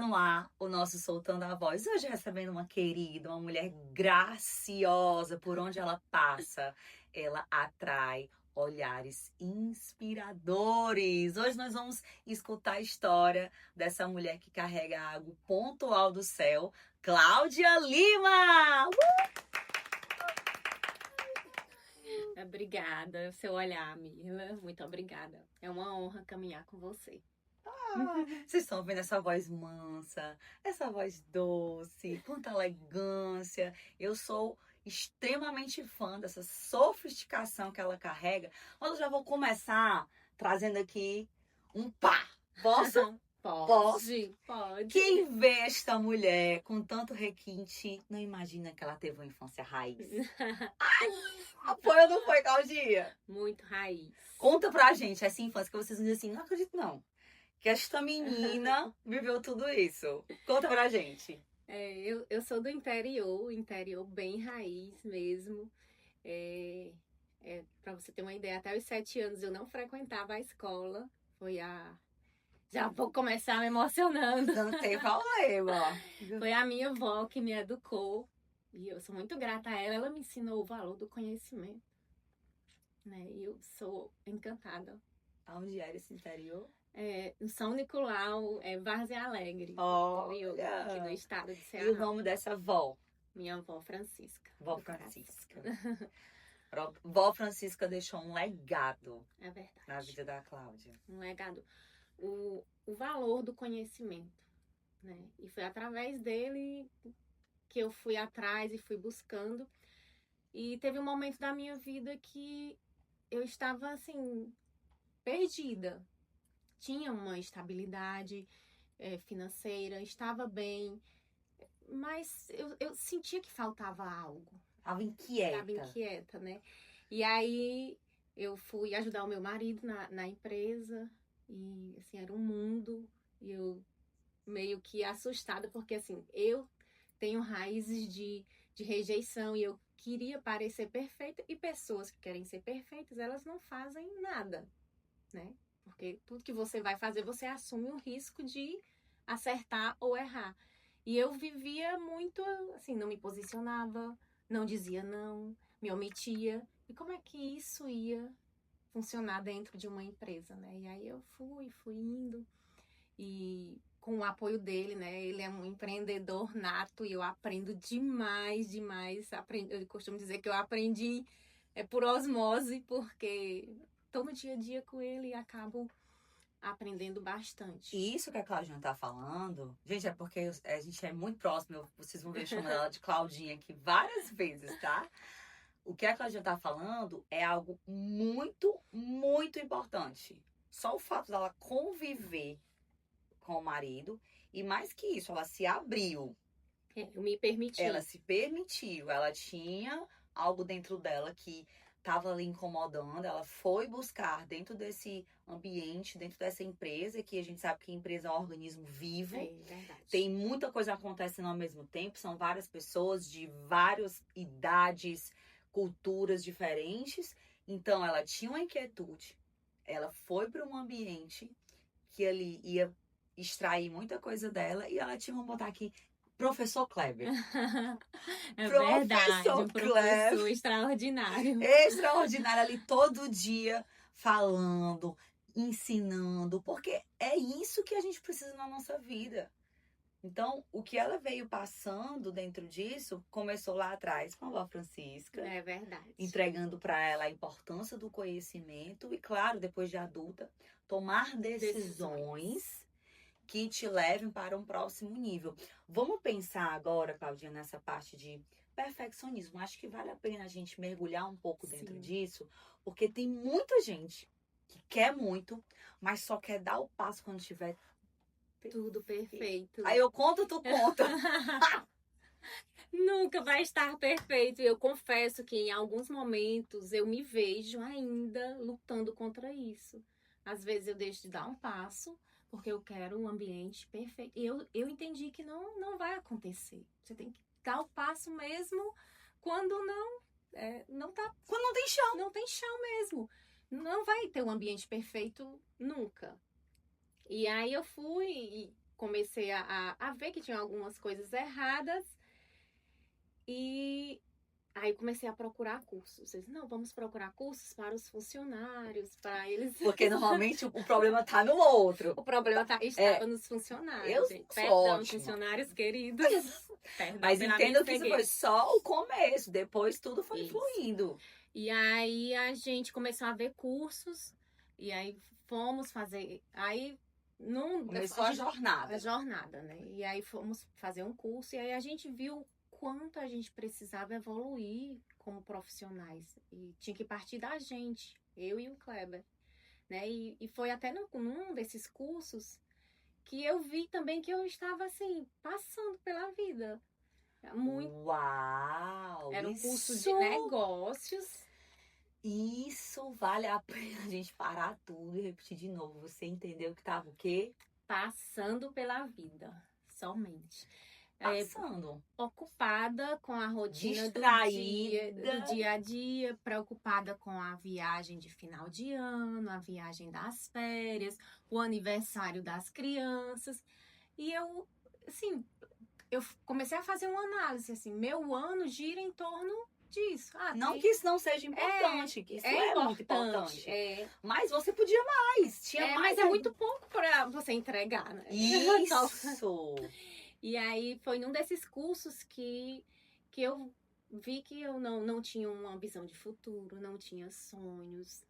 no ar o nosso Soltando a Voz. Hoje recebendo uma querida, uma mulher graciosa, por onde ela passa, ela atrai olhares inspiradores. Hoje nós vamos escutar a história dessa mulher que carrega algo pontual do céu, Cláudia Lima! Obrigada, seu olhar, Mirla. Muito obrigada. É uma honra caminhar com você. Vocês estão vendo essa voz mansa, essa voz doce, quanta elegância. Eu sou extremamente fã dessa sofisticação que ela carrega. Mas eu já vou começar trazendo aqui um pá. Posso? Pode. Quem vê esta mulher com tanto requinte não imagina que ela teve uma infância raiz. Foi ou não foi, Claudinha? Muito raiz. Conta pra gente essa infância que vocês dizem assim, não acredito não. Que esta menina viveu tudo isso. Conta pra gente. Eu sou do interior bem raiz mesmo. Para você ter uma ideia, até os 7 anos eu não frequentava a escola. Já vou começar me emocionando. Não tem problema. Foi a minha avó que me educou. E eu sou muito grata a ela. Ela me ensinou o valor do conhecimento. Né? E eu sou encantada. Aonde era esse interior? No São Nicolau, Várzea Alegre. Olha! Aqui do estado de Ceará. E o nome dessa vó? Minha avó Francisca. Vó Francisca. Vó Francisca deixou um legado. É verdade. Na vida da Cláudia. Um legado. O valor do conhecimento. Né? E foi através dele que eu fui atrás e fui buscando. E teve um momento da minha vida que eu estava, assim, perdida. Tinha uma estabilidade financeira, estava bem, mas eu sentia que faltava algo. Estava inquieta. Estava inquieta, né? E aí eu fui ajudar o meu marido na empresa e, assim, era um mundo e eu meio que assustada, porque, assim, eu tenho raízes de rejeição e eu queria parecer perfeita e pessoas que querem ser perfeitas, elas não fazem nada, né? Porque tudo que você vai fazer, você assume o risco de acertar ou errar. E eu vivia muito, assim, não me posicionava, não dizia não, me omitia. E como é que isso ia funcionar dentro de uma empresa, né? E aí eu fui indo. E com o apoio dele, né? Ele é um empreendedor nato e eu aprendo demais. Eu costumo dizer que eu aprendi por osmose, porque tô no dia a dia com ele e acabo aprendendo bastante. E isso que a Claudinha tá falando, gente, é porque a gente é muito próximo, vocês vão ver eu chamando ela de Claudinha aqui várias vezes, tá? O que a Claudinha tá falando é algo muito, muito importante. Só o fato dela conviver com o marido, e mais que isso, ela se abriu. Eu me permiti. Ela se permitiu, ela tinha algo dentro dela que estava ali incomodando, ela foi buscar dentro desse ambiente, dentro dessa empresa, que a gente sabe que a empresa é um organismo vivo. Verdade. Tem muita coisa acontecendo ao mesmo tempo, são várias pessoas de várias idades, culturas diferentes. Então, ela tinha uma inquietude, ela foi para um ambiente que ali ia extrair muita coisa dela e ela tinha, vamos botar aqui, Professor Kleber. Verdade, um professor extraordinário. Extraordinário ali todo dia falando, ensinando, porque é isso que a gente precisa na nossa vida. Então, o que ela veio passando dentro disso, começou lá atrás com a avó Francisca. É verdade. Entregando para ela a importância do conhecimento e, claro, depois de adulta, tomar decisões que te levem para um próximo nível. Vamos pensar agora, Claudinha, nessa parte de perfeccionismo. Acho que vale a pena a gente mergulhar um pouco dentro disso, porque tem muita gente que quer muito, mas só quer dar o passo quando tiver tudo perfeito. Aí eu conto, tu conta. Nunca vai estar perfeito. Eu confesso que em alguns momentos eu me vejo ainda lutando contra isso. Às vezes eu deixo de dar um passo porque eu quero um ambiente perfeito. E eu entendi que não vai acontecer. Você tem que dar o passo mesmo quando não tá... Quando não tem chão. Não tem chão mesmo. Não vai ter um ambiente perfeito nunca. E aí eu fui comecei a ver que tinha algumas coisas erradas. E aí comecei a procurar cursos. Eu disse, não, vamos procurar cursos para os funcionários, para eles. Porque normalmente o problema tá no outro. O problema estava nos funcionários, Eu gente. sou Perdão, ótima. funcionários queridos. Perdão, Mas pela entendo minha que isso cegueira. foi só o começo, depois tudo foi Isso. fluindo. E aí a gente começou a ver cursos, e aí fomos fazer. Aí Começou a jornada. A jornada, né? E aí fomos fazer um curso, e aí a gente viu quanto a gente precisava evoluir como profissionais. E tinha que partir da gente, eu e o Kleber, né? E foi até num desses cursos que eu vi também que eu estava, assim, passando pela vida. Muito. Uau! Era um curso de negócios. Isso vale a pena a gente parar tudo e repetir de novo. Você entendeu que tava o quê? Passando pela vida, somente. Passando. Ocupada com a rotina Distraída. do dia a dia, preocupada com a viagem de final de ano, a viagem das férias, o aniversário das crianças. E eu, assim, eu comecei a fazer uma análise, assim, meu ano gira em torno disso. Não que isso não seja importante, que isso é muito importante. Mas você podia mais, tinha mais. Mas é muito pouco para você entregar, né? Isso! E aí foi num desses cursos que eu vi que eu não tinha uma visão de futuro, não tinha sonhos,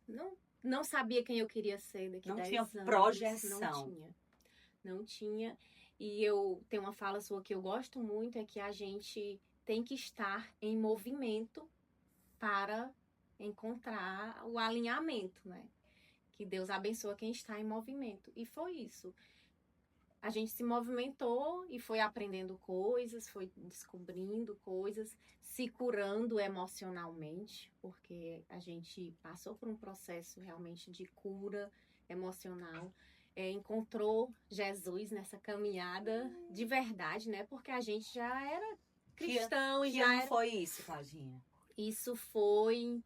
não sabia quem eu queria ser daqui a 10 anos. Não tinha projeção. Não tinha. E eu tenho uma fala sua que eu gosto muito, é que a gente tem que estar em movimento para encontrar o alinhamento, né? Que Deus abençoa quem está em movimento. E foi isso. A gente se movimentou e foi aprendendo coisas, foi descobrindo coisas, se curando emocionalmente, porque a gente passou por um processo realmente de cura emocional. Encontrou Jesus nessa caminhada de verdade, né? Porque a gente já era cristão e já era... foi isso, Claudinha? Isso foi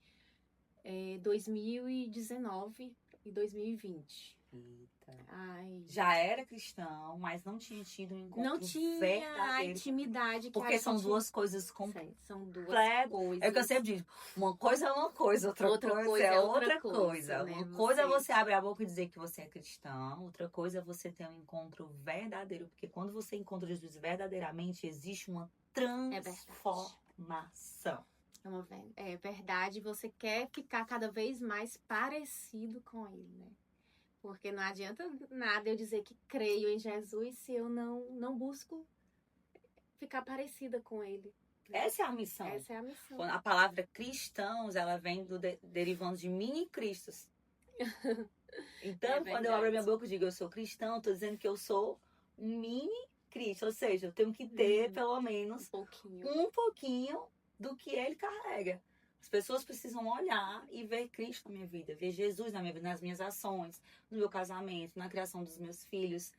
2019 e 2020. Eita. Ai. Já era cristão, mas não tinha tido um encontro não tinha verdadeiro. A intimidade que porque são duas coisas completas. São duas coisas. É o que eu sempre digo. Uma coisa é uma coisa, outra coisa é outra coisa. Né? Uma coisa é você abrir a boca e dizer que você é cristão. Outra coisa é você ter um encontro verdadeiro. Porque quando você encontra Jesus verdadeiramente, existe uma transformação. É verdade. Você quer ficar cada vez mais parecido com ele, né? Porque não adianta nada eu dizer que creio em Jesus se eu não busco ficar parecida com ele. Essa é a missão. Essa é a missão. A palavra cristãos, ela vem derivando de mini-cristos. Então, quando eu abro a minha boca e digo eu sou cristão, eu tô dizendo que eu sou um mini-cristo. Ou seja, eu tenho que ter pelo menos um pouquinho do que ele carrega. As pessoas precisam olhar e ver Cristo na minha vida, ver Jesus na minha vida, nas minhas ações, no meu casamento, na criação dos meus filhos.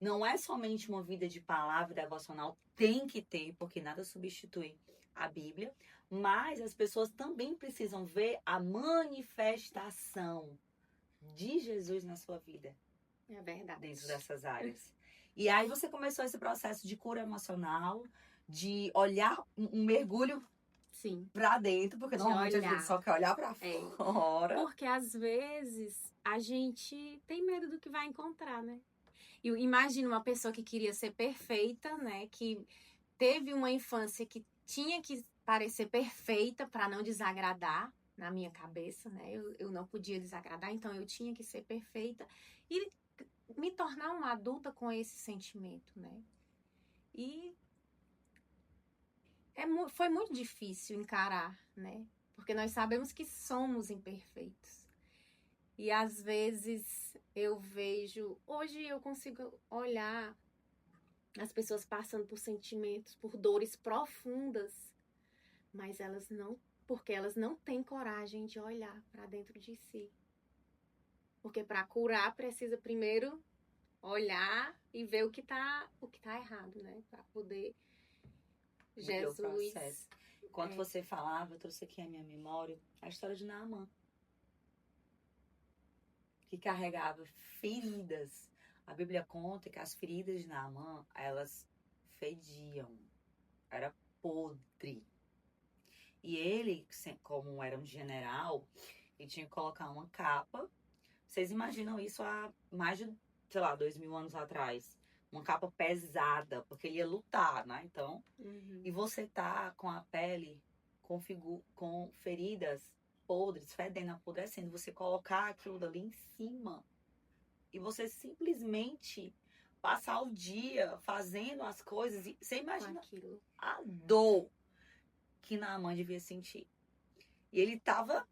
Não é somente uma vida de palavra devocional, tem que ter, porque nada substitui a Bíblia, mas as pessoas também precisam ver a manifestação de Jesus na sua vida. É verdade. Dentro dessas áreas. E aí você começou esse processo de cura emocional, de olhar um mergulho pra dentro, porque normalmente a gente só quer olhar pra fora. Porque às vezes a gente tem medo do que vai encontrar, né? E imagina uma pessoa que queria ser perfeita, né? Que teve uma infância que tinha que parecer perfeita para não desagradar na minha cabeça, né? Eu não podia desagradar, então eu tinha que ser perfeita. E me tornar uma adulta com esse sentimento, né? E foi muito difícil encarar, né? Porque nós sabemos que somos imperfeitos. E às vezes eu vejo... Hoje eu consigo olhar as pessoas passando por sentimentos, por dores profundas, mas elas não... Porque elas não têm coragem de olhar para dentro de si. Porque para curar precisa primeiro olhar e ver o que tá errado, né? Para poder... Jesus. Enquanto você falava, eu trouxe aqui a minha memória a história de Naamã, que carregava feridas. A Bíblia conta que as feridas de Naamã, elas fediam. Era podre. E ele, como era um general, ele tinha que colocar uma capa. Vocês imaginam isso há mais de, sei lá, 2000 anos atrás. Uma capa pesada, porque ele ia lutar, né? Então, e você tá com a pele com feridas podres, fedendo, apodrecendo. Você colocar aquilo dali em cima e você simplesmente passar o dia fazendo as coisas. E você imagina a dor que Naamã devia sentir. E ele tava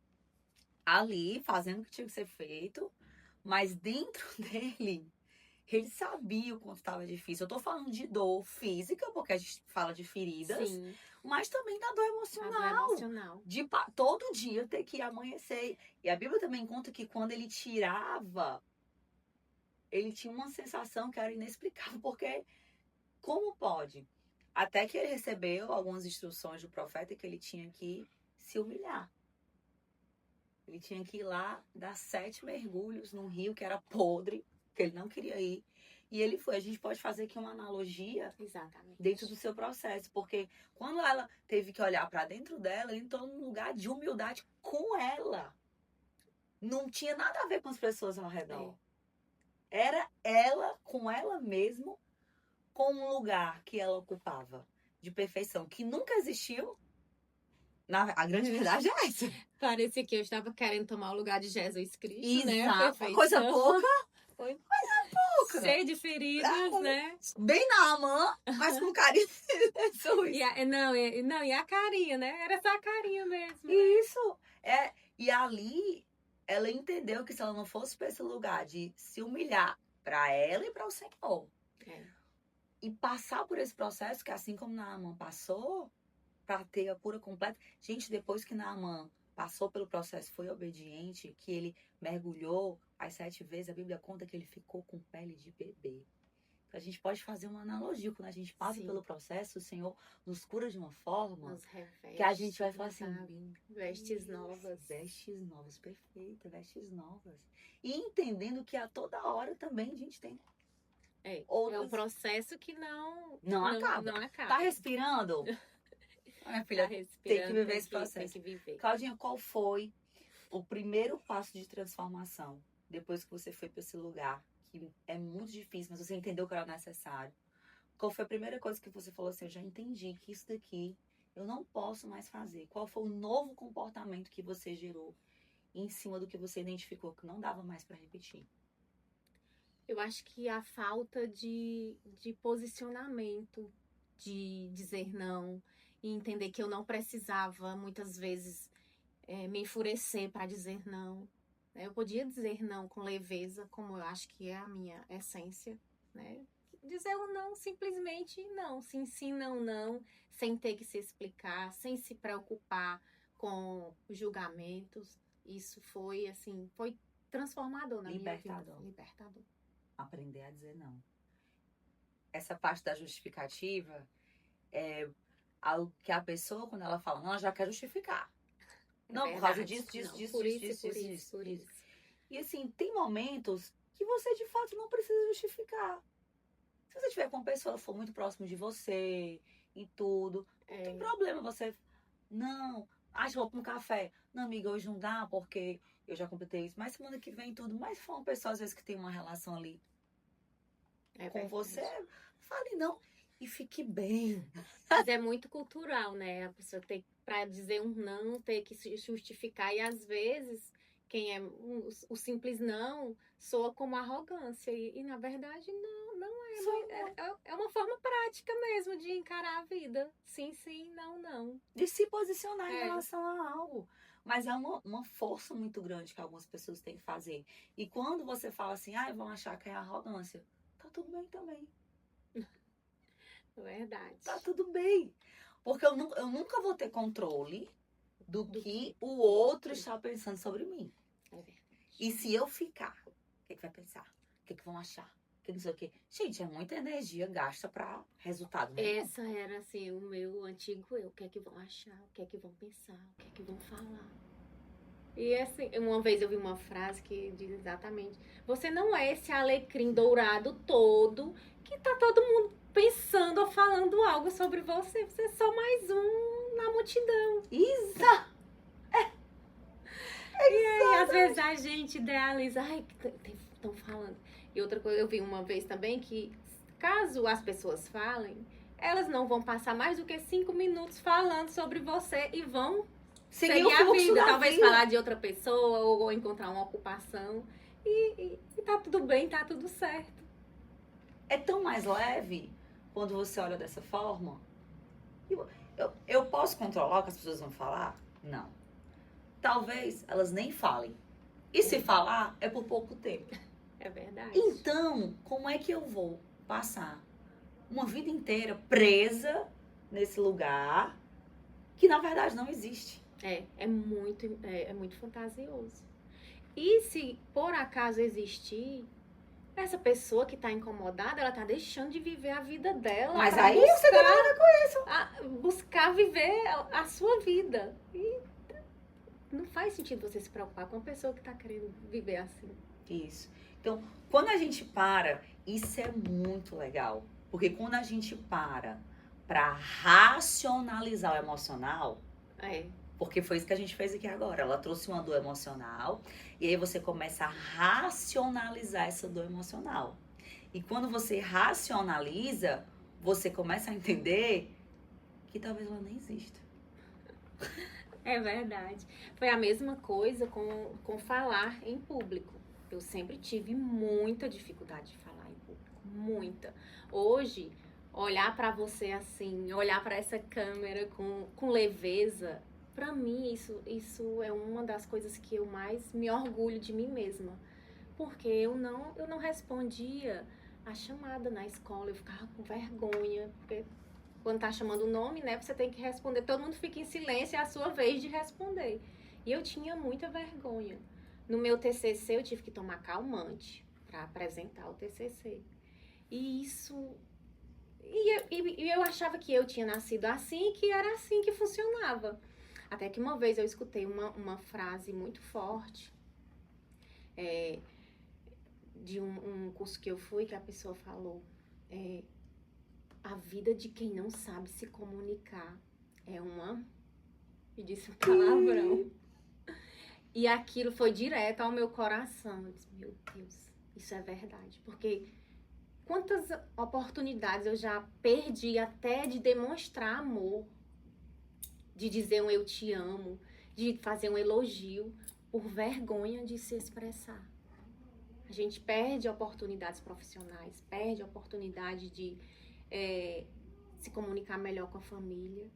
ali fazendo o que tinha que ser feito, mas dentro dele, ele sabia o quanto estava difícil. Eu tô falando de dor física, porque a gente fala de feridas, Sim. mas também da dor emocional. A dor emocional. De todo dia ter que amanhecer. E a Bíblia também conta que quando ele tirava, ele tinha uma sensação que era inexplicável, porque como pode? Até que ele recebeu algumas instruções do profeta que ele tinha que se humilhar. Ele tinha que ir lá dar 7 mergulhos num rio que era podre, que ele não queria ir. E ele foi. A gente pode fazer aqui uma analogia. Exatamente. Dentro do seu processo. Porque quando ela teve que olhar para dentro dela, ele entrou num lugar de humildade com ela. Não tinha nada a ver com as pessoas ao redor. Era ela com ela mesma, com um lugar que ela ocupava de perfeição, que nunca existiu. A grande verdade é essa. Parecia que eu estava querendo tomar o lugar de Jesus Cristo, Exato. né? Coisa pouca. Foi coisa pouca. Cheio de feridas, né? Bem Naamã, mas com carinho de Jesus. E a carinha, né? Era só a carinha mesmo. Né? Isso. E ali, ela entendeu que se ela não fosse para esse lugar de se humilhar para ela e para o Senhor. E passar por esse processo, que assim como Naamã passou, para ter a cura completa. Gente, depois que Naamã passou pelo processo, foi obediente, que ele mergulhou as 7 vezes, a Bíblia conta que ele ficou com pele de bebê. A gente pode fazer uma analogia. Quando a gente passa pelo processo, o Senhor nos cura de uma forma que a gente vai falar assim... Vestes novas. Vestes novas, perfeita, vestes novas. E entendendo que a toda hora também a gente tem... É um processo que não acaba. Tá respirando? Minha filha, tem que viver esse processo. Tem que viver. Claudinha, qual foi o primeiro passo de transformação depois que você foi para esse lugar? Que é muito difícil, mas você entendeu que era necessário. Qual foi a primeira coisa que você falou assim, eu já entendi que isso daqui eu não posso mais fazer? Qual foi o novo comportamento que você gerou em cima do que você identificou que não dava mais para repetir? Eu acho que a falta de posicionamento, de dizer não, e entender que eu não precisava, muitas vezes, me enfurecer para dizer não. Eu podia dizer não com leveza, como eu acho que é a minha essência, né? Dizer um não, simplesmente não. Sim, sim, não, não. Sem ter que se explicar, sem se preocupar com julgamentos. Isso foi, assim, foi transformador na minha vida. Libertador. Aprender a dizer não. Essa parte da justificativa é algo que a pessoa, quando ela fala, não, ela já quer justificar. Não, por causa disso. E assim, tem momentos que você de fato não precisa justificar. Se você estiver com uma pessoa que for muito próximo de você e tudo, não tem problema você. Não, acho que vou para um café. Não, amiga, hoje não dá porque eu já completei isso. Mas semana que vem tudo. Mas se for uma pessoa, às vezes, que tem uma relação ali com você, fale não. E fique bem. Mas é muito cultural, né? A pessoa tem, pra dizer um não, ter que se justificar. E às vezes, quem é o simples não, soa como arrogância. E na verdade, não é. É uma forma prática mesmo de encarar a vida. Sim, sim, não, não. De se posicionar em relação a algo. Mas é uma força muito grande que algumas pessoas têm que fazer. E quando você fala assim, vão achar que é arrogância, tá tudo bem também. Verdade. Tá tudo bem. Porque eu nunca vou ter controle do que o outro está pensando sobre mim. É verdade. E se eu ficar, o que vai pensar? O que vão achar? Que não sei o quê. Gente, é muita energia gasta pra resultado. Né? Essa era, assim, o meu antigo eu. O que é que vão achar? O que é que vão pensar? O que é que vão falar? E assim, uma vez eu vi uma frase que diz exatamente: você não é esse alecrim dourado todo que tá todo mundo pensando ou falando algo sobre você. Você é só mais um na multidão. Isa! E aí, às vezes a gente idealiza, ai, estão falando. E outra coisa, eu vi uma vez também que, caso as pessoas falem, elas não vão passar mais do que 5 minutos falando sobre você e vão Seguir o seguir a fluxo vida. da Talvez vida. falar de outra pessoa ou encontrar uma ocupação. E tá tudo bem, tá tudo certo. É tão mais leve quando você olha dessa forma. Eu posso controlar o que as pessoas vão falar? Não. Talvez elas nem falem. E se falar, é por pouco tempo. É verdade. Então, como é que eu vou passar uma vida inteira presa nesse lugar que na verdade não existe? É muito fantasioso. E se por acaso existir, essa pessoa que tá incomodada, ela tá deixando de viver a vida dela. Mas pra aí você tem nada com isso. buscar viver a sua vida. E não faz sentido você se preocupar com uma pessoa que tá querendo viver assim. Isso. Então, quando a gente para, isso é muito legal. Porque quando a gente para racionalizar o emocional, É. porque foi isso que a gente fez aqui agora. Ela trouxe uma dor emocional. E aí você começa a racionalizar essa dor emocional. E quando você racionaliza, você começa a entender que talvez ela nem exista. É verdade. Foi a mesma coisa com falar em público. Eu sempre tive muita dificuldade de falar em público. Muita. Hoje, olhar pra você assim, olhar pra essa câmera com leveza, pra mim isso é uma das coisas que eu mais me orgulho de mim mesma. Porque eu não respondia a chamada na escola, eu ficava com vergonha, porque quando tá chamando o nome, né, você tem que responder, todo mundo fica em silêncio, é a sua vez de responder. E eu tinha muita vergonha. No meu TCC eu tive que tomar calmante para apresentar o TCC. E isso... E eu achava que eu tinha nascido assim, que era assim que funcionava. Até que uma vez eu escutei uma frase muito forte, de um curso que eu fui, que a pessoa falou, a vida de quem não sabe se comunicar é uma... E disse um palavrão. E aquilo foi direto ao meu coração. Eu disse, meu Deus, isso é verdade. Porque quantas oportunidades eu já perdi até de demonstrar amor, de dizer um eu te amo, de fazer um elogio, por vergonha de se expressar. A gente perde oportunidades profissionais, perde a oportunidade de se comunicar melhor com a família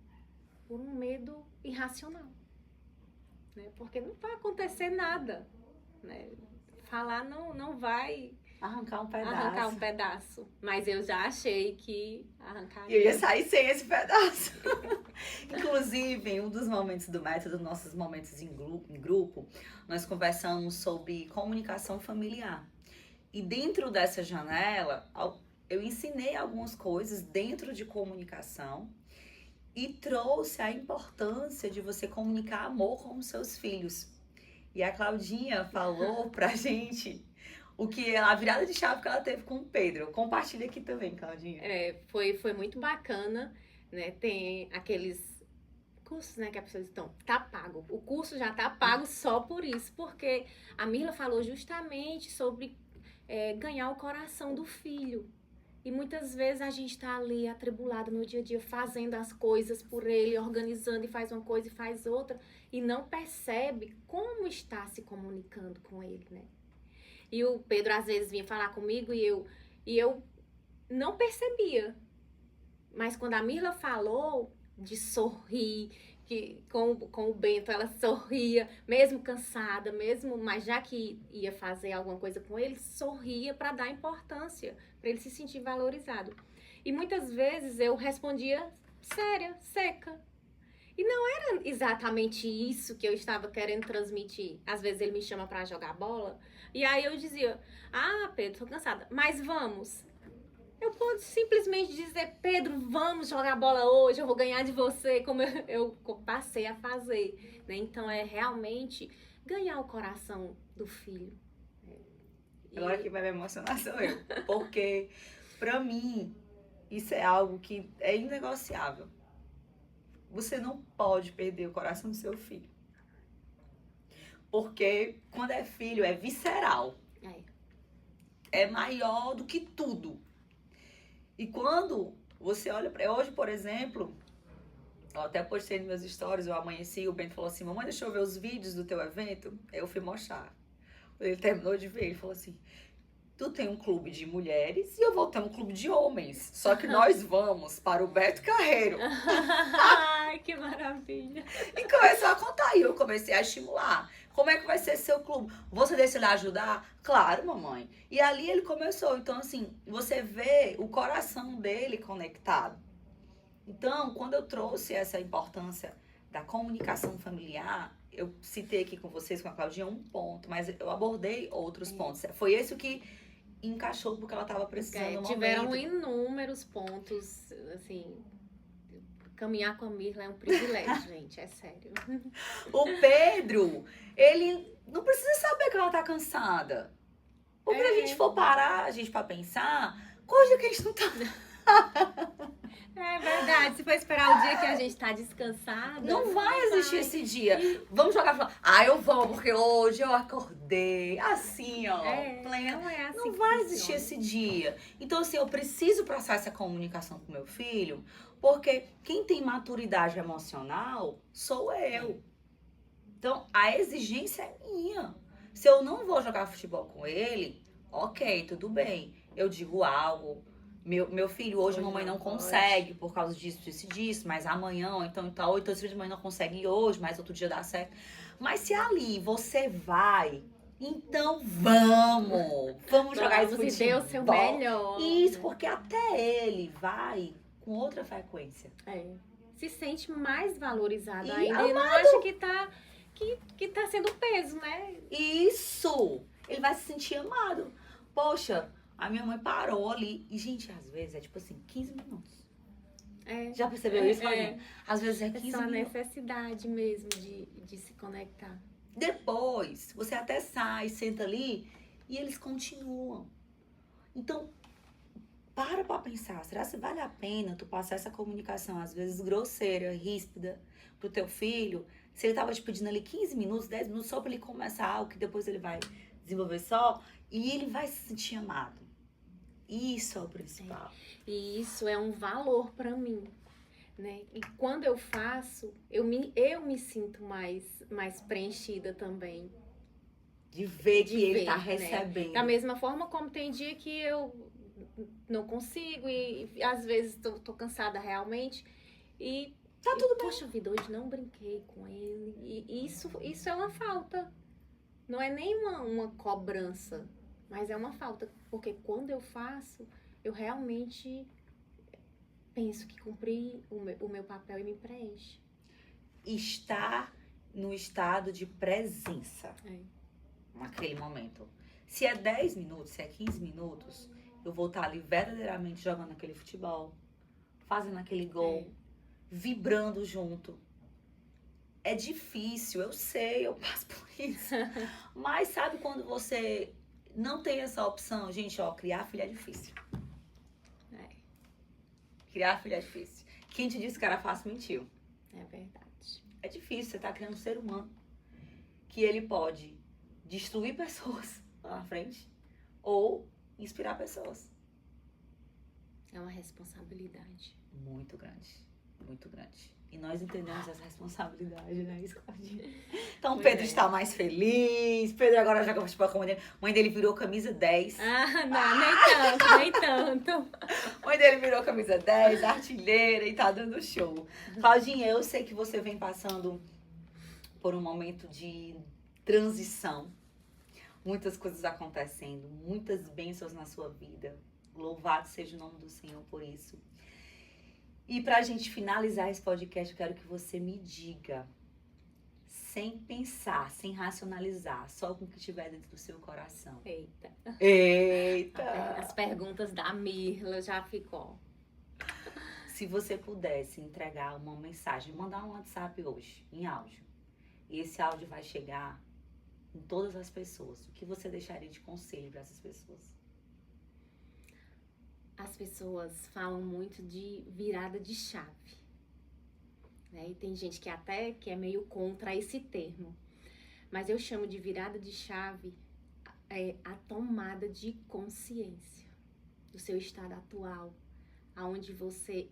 por um medo irracional, né? Porque não vai acontecer nada, né? Falar não vai Arrancar um pedaço, mas eu já achei que arrancaria. E eu ia sair sem esse pedaço. Inclusive, em um dos momentos do método, nossos momentos em grupo, nós conversamos sobre comunicação familiar. E dentro dessa janela, eu ensinei algumas coisas dentro de comunicação e trouxe a importância de você comunicar amor com os seus filhos. E a Claudinha falou pra gente a virada de chave que ela teve com o Pedro. Compartilha aqui também, Claudinha. Foi muito bacana, né? Tem aqueles cursos, né, que as pessoas estão, tá pago. O curso já tá pago só por isso, porque a Mirla falou justamente sobre ganhar o coração do filho. E muitas vezes a gente tá ali atribulado no dia a dia, fazendo as coisas por ele, organizando e faz uma coisa e faz outra, e não percebe como está se comunicando com ele, né? E o Pedro às vezes vinha falar comigo e eu não percebia. Mas quando a Mirla falou de sorrir, que com o Bento ela sorria, mesmo cansada, mas já que ia fazer alguma coisa com ele, sorria para dar importância, para ele se sentir valorizado. E muitas vezes eu respondia séria, seca. E não era exatamente isso que eu estava querendo transmitir. Às vezes ele me chama para jogar bola, e aí eu dizia, Pedro, tô cansada, mas vamos. Eu posso simplesmente dizer, Pedro, vamos jogar bola hoje, eu vou ganhar de você, como eu passei a fazer, né? Então, realmente ganhar o coração do filho. Agora quem vai me emocionar sou eu. Porque, pra mim, isso é algo que é inegociável. Você não pode perder o coração do seu filho. Porque quando é filho, é visceral. É maior do que tudo. E quando você olha pra... Hoje, por exemplo, eu até postei nos meus stories, eu amanheci, o Bento falou assim, mamãe, deixa eu ver os vídeos do teu evento. Aí eu fui mostrar. Ele terminou de ver, ele falou assim, tu tem um clube de mulheres e eu vou ter um clube de homens. Só que nós vamos para o Beto Carreiro. Ai, que maravilha. E começou a contar. E eu comecei a estimular. Como é que vai ser seu clube? Você decidiu ajudar? Claro, mamãe. E ali ele começou. Então, assim, você vê o coração dele conectado. Então, quando eu trouxe essa importância da comunicação familiar, eu citei aqui com vocês, com a Claudinha, um ponto, mas eu abordei outros pontos. Foi esse o que encaixou porque ela estava precisando no tiveram momento. Inúmeros pontos, assim, caminhar com a Mirla é um privilégio, gente, é sério. O Pedro, ele não precisa saber que ela tá cansada. Porque se a gente for parar, pra pensar, coisa que a gente não tá... É verdade, se for esperar o dia que a gente tá descansada... Não vai existir esse dia. Vamos jogar fora. Eu vou, porque hoje eu acordei assim, ó. Plena. Não é assim. Não vai existir esse dia. Então, assim, eu preciso passar essa comunicação com meu filho, porque quem tem maturidade emocional sou eu. Então, a exigência é minha. Se eu não vou jogar futebol com ele, ok, tudo bem. Eu digo algo. Meu filho, hoje a mamãe não consegue por causa disso, mas amanhã, ou então, a mãe não consegue ir hoje, mas outro dia dá certo. Mas se ali você vai, então vamos jogar esse futebol. Você deu o seu melhor. Isso, porque até ele vai com outra frequência. Se sente mais valorizado e ainda. Amado. E não acha que tá sendo peso, né? Isso! Ele vai se sentir amado. Poxa, a minha mãe parou ali. E, gente, às vezes é tipo assim, 15 minutos. Já percebeu isso, Claudinha? Às vezes é 15 minutos. É só a necessidade mesmo de se conectar. Depois, você até sai, senta ali e eles continuam. Então, para pra pensar. Será que vale a pena tu passar essa comunicação, às vezes grosseira, ríspida, pro teu filho? Se ele tava te pedindo ali 15 minutos, 10 minutos, só pra ele começar algo que depois ele vai desenvolver só. E ele vai se sentir amado. Isso é o principal. E isso é um valor pra mim, né? E quando eu faço, eu me sinto mais preenchida também. De ver que ele tá recebendo. Né? Da mesma forma como tem dia que eu não consigo e às vezes tô cansada realmente. E tá tudo bem. Poxa vida, hoje não brinquei com ele. E isso é uma falta. Não é nem uma cobrança, mas é uma falta. Porque quando eu faço, eu realmente penso que cumpri o meu papel e me preenche. Estar no estado de presença. Naquele momento. Se é 10 minutos, se é 15 minutos, eu vou estar ali verdadeiramente jogando aquele futebol, fazendo aquele gol, vibrando junto. É difícil, eu sei, eu passo por isso. Mas sabe quando você não tem essa opção? Gente, criar filho é difícil. Criar filho é difícil. Quem te disse que era fácil, mentiu. É verdade. É difícil, você tá criando um ser humano que ele pode destruir pessoas lá na frente ou inspirar pessoas. É uma responsabilidade. Muito grande, muito grande. E nós entendemos essa responsabilidade, né, Claudinha? Então, Pedro está mais feliz. Pedro agora joga futebol com a mãe dele. Mãe dele virou camisa 10. Não, nem tanto. Mãe dele virou camisa 10, artilheira e tá dando show. Claudinha, eu sei que você vem passando por um momento de transição. Muitas coisas acontecendo, muitas bênçãos na sua vida. Louvado seja o nome do Senhor por isso. E pra gente finalizar esse podcast, eu quero que você me diga, sem pensar, sem racionalizar, só com o que estiver dentro do seu coração. Eita! As perguntas da Mirla já ficou. Se você pudesse entregar uma mensagem, mandar um WhatsApp hoje, em áudio, e esse áudio vai chegar em todas as pessoas, o que você deixaria de conselho para essas pessoas? As pessoas falam muito de virada de chave, né? E tem gente que até que é meio contra esse termo. Mas eu chamo de virada de chave a tomada de consciência do seu estado atual, aonde você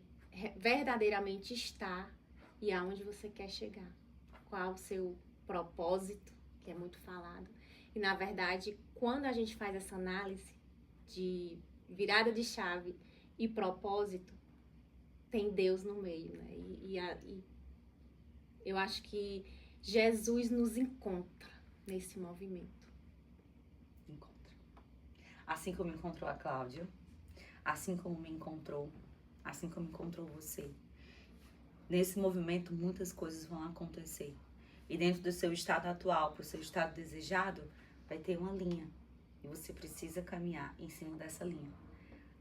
verdadeiramente está e aonde você quer chegar. Qual o seu propósito, que é muito falado. E, na verdade, quando a gente faz essa análise de virada de chave e propósito, tem Deus no meio, né? E eu acho que Jesus nos encontra nesse movimento. Encontra. Assim como encontrou a Cláudia, assim como me encontrou, assim como encontrou você. Nesse movimento, muitas coisas vão acontecer. E dentro do seu estado atual, para o seu estado desejado, vai ter uma linha. E você precisa caminhar em cima dessa linha.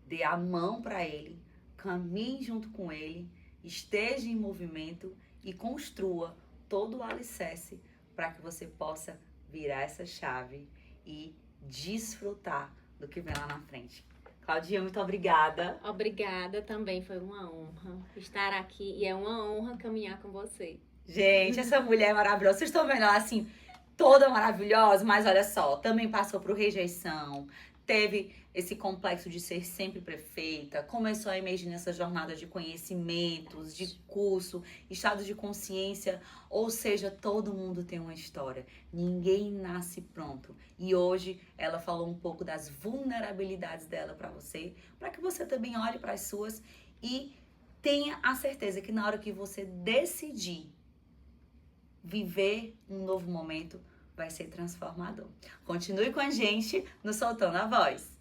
Dê a mão para ele, caminhe junto com ele, esteja em movimento e construa todo o alicerce para que você possa virar essa chave e desfrutar do que vem lá na frente. Claudinha, muito obrigada. Obrigada também, foi uma honra estar aqui e é uma honra caminhar com você. Gente, essa mulher é maravilhosa. Vocês estão vendo ela assim, toda maravilhosa, mas olha só, também passou por rejeição, teve esse complexo de ser sempre perfeita, começou a emergir nessa jornada de conhecimentos, de curso, estado de consciência, ou seja, todo mundo tem uma história, ninguém nasce pronto. E hoje ela falou um pouco das vulnerabilidades dela para você, para que você também olhe para as suas e tenha a certeza que na hora que você decidir viver um novo momento, vai ser transformador. Continue com a gente no Soltando a Voz.